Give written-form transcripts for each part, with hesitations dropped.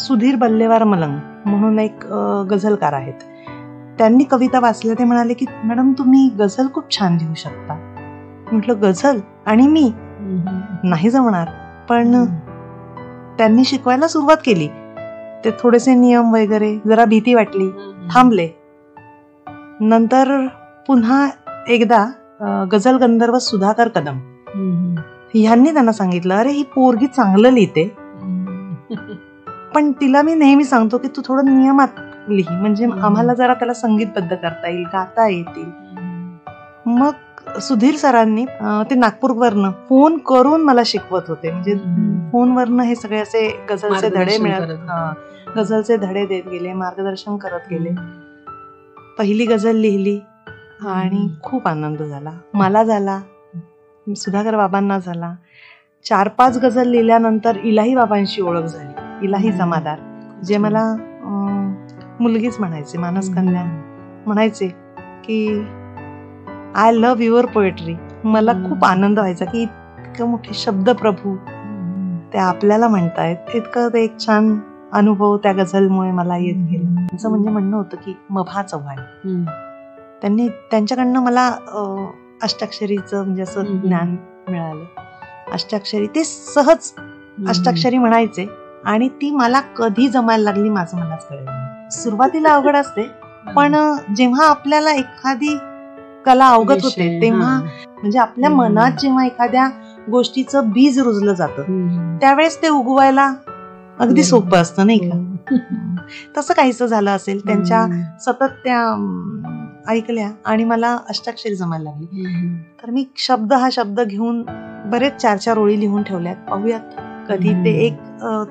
सुधीर बल्लेवार मलंग म्हणून एक गझलकार आहेत. त्यांनी कविता वाचल्या. ते म्हणाले की मॅडम तुम्ही गझल खूप छान लिहू शकता. म्हटलं गझल आणि मी नाही जमणार. पण त्यांनी शिकवायला सुरुवात केली. ते थोडेसे नियम वगैरे, जरा भीती वाटली, थांबले. नंतर पुन्हा एकदा गझल गंधर्व सुधाकर कदम ह्यांनी त्यांना सांगितलं, अरे ही पोरगी चांगलं लिहिते, पण तिला मी नेहमी सांगतो की तू थोडं नियमात लिही, म्हणजे आम्हाला जरा त्याला संगीतबद्ध करता येईल, गाता येतील. मग सुधीर सरांनी ते नागपूरवरनं फोन करून मला शिकवत होते. म्हणजे फोनवरनं हे सगळे असे गझलचे धडे गझलचे धडे देत गेले, मार्गदर्शन करत गेले. पहिली गझल लिहिली आणि खूप आनंद झाला. मला झाला, सुधाकर बाबांना झाला. 4-5 गझल लिहिल्यानंतर इलाही बाबांशी ओळख झाली. इलाही जमादार जे मला मुलगीच म्हणायचे, मानस कन्या म्हणायचे की आय लव्ह युअर पोएट्री. मला खूप आनंद व्हायचा की इतकं मोठे शब्द प्रभू ते आपल्याला म्हणतायत. इतकं ते एक छान अनुभव त्या गझलमुळे मला येत गेला. असं म्हणजे म्हणणं होतं की मभा चव्हाण त्यांच्याकडनं मला अष्टाक्षरीचं म्हणजे असं ज्ञान मिळालं. अष्टाक्षरी ते सहज अष्टाक्षरी म्हणायचे आणि ती मला कधी जमायला लागली माझं मलाच कळलं नाही. सुरुवातीला अवघड असते, पण जेव्हा आपल्याला एखादी कला अवगत होते तेव्हा म्हणजे आपल्या मनात जेव्हा एखाद्या गोष्टीचं बीज रुजलं जातं त्यावेळेस ते उगवायला अगदी सोपं असतं, नाही का? तसं काहीच झालं असेल. त्यांच्या सतत त्या ऐकल्या आणि मला अष्टाक्षरी जमायला लागली. तर मी हा शब्द घेऊन बरेच 4-4 ओळी लिहून ठेवल्यात. पाहूयात कधी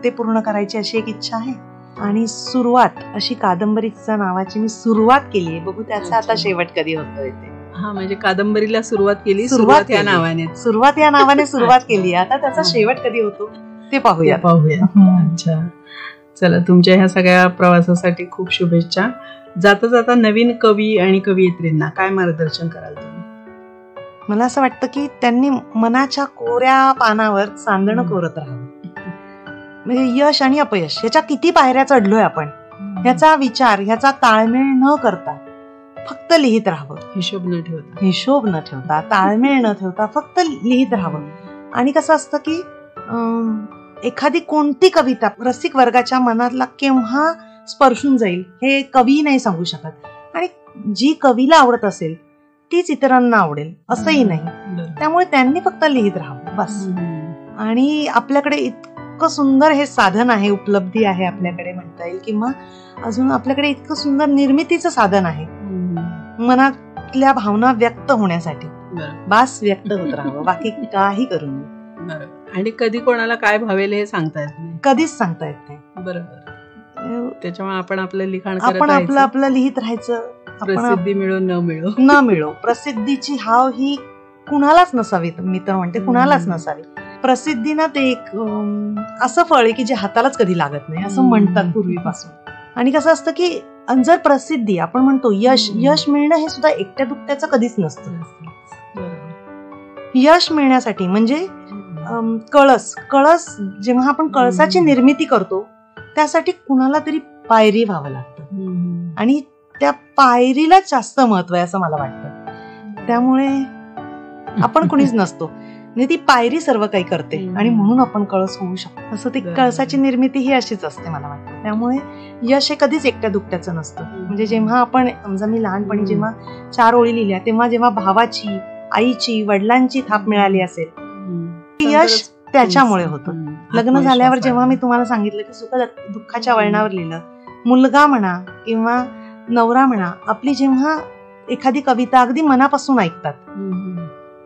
ते पूर्ण करायची अशी एक इच्छा आहे. आणि सुरुवात अशी कादंबरीच्या नावाची मी सुरुवात केली आहे. बघू त्याचा आता शेवट कधी होतोय ते. म्हणजे कादंबरीला सुरुवात केली, सुरुवात या नावाने सुरुवात केली. आता त्याचा शेवट कधी होतो ते पाहूया. अच्छा, चला, तुमच्या ह्या सगळ्या प्रवासासाठी खूप शुभेच्छा. जाता जाता नवीन कवी आणि कवयित्रींना काय मार्गदर्शन कराल तुम्ही? मला असं वाटतं की त्यांनी मनाच्या कोऱ्या पानावर चांदणं कोरत राहावं. म्हणजे यश आणि अपयश ह्याच्या किती पायऱ्या चढलोय आपण, ह्याचा विचार, ह्याचा ताळमेळ न करता फक्त लिहित राहावं. हिशोब न ठेवता ताळमेळ न ठेवता फक्त लिहित राहावं. आणि कसं असतं की एखादी कोणती कविता रसिक वर्गाच्या मनातला केव्हा स्पर्शून जाईल हे कवी नाही सांगू शकत. आणि जी कवीला आवडत असेल तीच इतरांना आवडेल असंही नाही. त्यामुळे त्यांनी फक्त लिहित राहावं बस. आणि आपल्याकडे इतकं सुंदर हे साधन आहे, उपलब्धी आहे आपल्याकडे म्हणता येईल, किंवा अजून आपल्याकडे इतकं सुंदर निर्मितीचं साधन आहे मनातल्या भावना व्यक्त होण्यासाठी. बास व्यक्त होत राहावं, बाकी काही करू नये. आणि कधी कोणाला काय भावेल हे सांगता येत नाही, कधीच सांगता येत नाही. बरोबर. त्याच्यामुळे आपण आपलं लिखाण आपण आपलं लिहित राहायचं. प्रसिद्धी मिळो न मिळो, प्रसिद्धीची हाव ही कुणालाच नसावी. मी तर म्हणते कुणालाच नसावी. प्रसिद्धी ना ते एक असं फळ आहे की जे हातालाच कधी लागत नाही असं म्हणतात पूर्वीपासून. आणि कसं असतं की जर प्रसिद्धी आपण म्हणतो यश मिळणं हे सुद्धा एकट्या दुकट्याचं कधीच नसतं. यश मिळण्यासाठी म्हणजे कळस जेव्हा आपण कळसाची निर्मिती करतो त्यासाठी कुणाला तरी पायरी व्हावं लागतं आणि त्या पायरीला जास्त महत्व आहे असं मला वाटतं. त्यामुळे आपण कुणीच नसतो, म्हणजे ती पायरी सर्व काही करते आणि म्हणून आपण कळस होऊ शकतो. असं ती कळसाची निर्मिती ही अशीच असते मला वाटतं. त्यामुळे यश हे कधीच एकट्या दुकट्याचं नसतं. म्हणजे जेव्हा आपण समजा मी लहानपणी जेव्हा 4 ओळी लिहिल्या तेव्हा जेव्हा भावाची, आईची, वडिलांची थाप मिळाली असेल यश त्याच्यामुळे होतं. लग्न झाल्यावर जेव्हा मी तुम्हाला सांगितलं की सुख दुःखाच्या वळणावर लिहिलं, मुलगा म्हणा किंवा नवरा म्हणा, आपली जेव्हा एखादी कविता अगदी मनापासून ऐकतात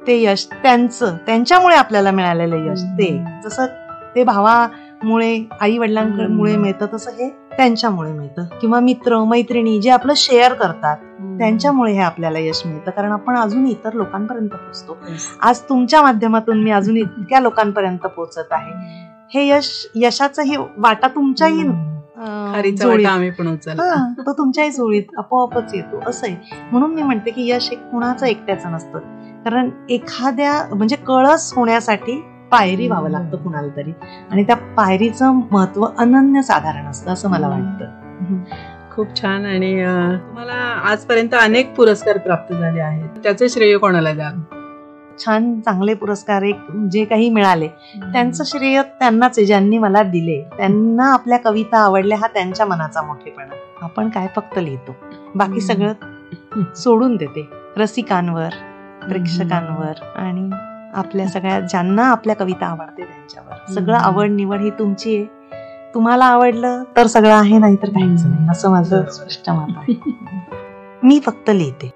ते यश त्यांच्यामुळे आपल्याला मिळालेलं यश. ते जसं ते भावामुळे, आई वडिलांमुळे मिळतं तसं हे त्यांच्यामुळे मिळतं. किंवा मित्र मैत्रिणी जे आपलं शेअर करतात त्यांच्यामुळे हे आपल्याला यश मिळतं. कारण आपण अजून इतर लोकांपर्यंत पोहोचतो. आज तुमच्या माध्यमातून मी अजून इतक्या लोकांपर्यंत पोहोचत आहे. हे यशाचं ही वाटा तुमच्याही तो तुमच्याही जोडीत आपोआपच येतो असं आहे. म्हणून मी म्हणते की यश एक कुणाचं एकट्याचं नसतं. कारण एखाद्या म्हणजे कळस होण्यासाठी पायरी व्हावं लागतं कुणाला तरी, आणि त्या पायरीचं महत्व अनन्यसाधारण असतं असं मला वाटतं. खूप छान. आणि तुम्हाला आजपर्यंत अनेक पुरस्कार प्राप्त झाले आहेत, त्याचे श्रेय कोणाला द्याल? छान चांगले पुरस्कार जे काही मिळाले त्यांचं श्रेय त्यांनाच आहे, ज्यांनी मला दिले. त्यांना आपल्या कविता आवडल्या हा त्यांच्या मनाचा मोठेपणा. आपण काय फक्त लिहितो, बाकी सगळं सोडून देते रसिकांवर, प्रेक्षकांवर आणि आपल्या सगळ्या ज्यांना आपल्या कविता आवडते त्यांच्यावर. सगळं आवड निवड ही तुमची आहे. तुम्हाला आवडलं तर सगळं आहे, नाही तर काहीच नाही, असं माझं स्पष्ट मत आहे. मी फक्त लिहिते.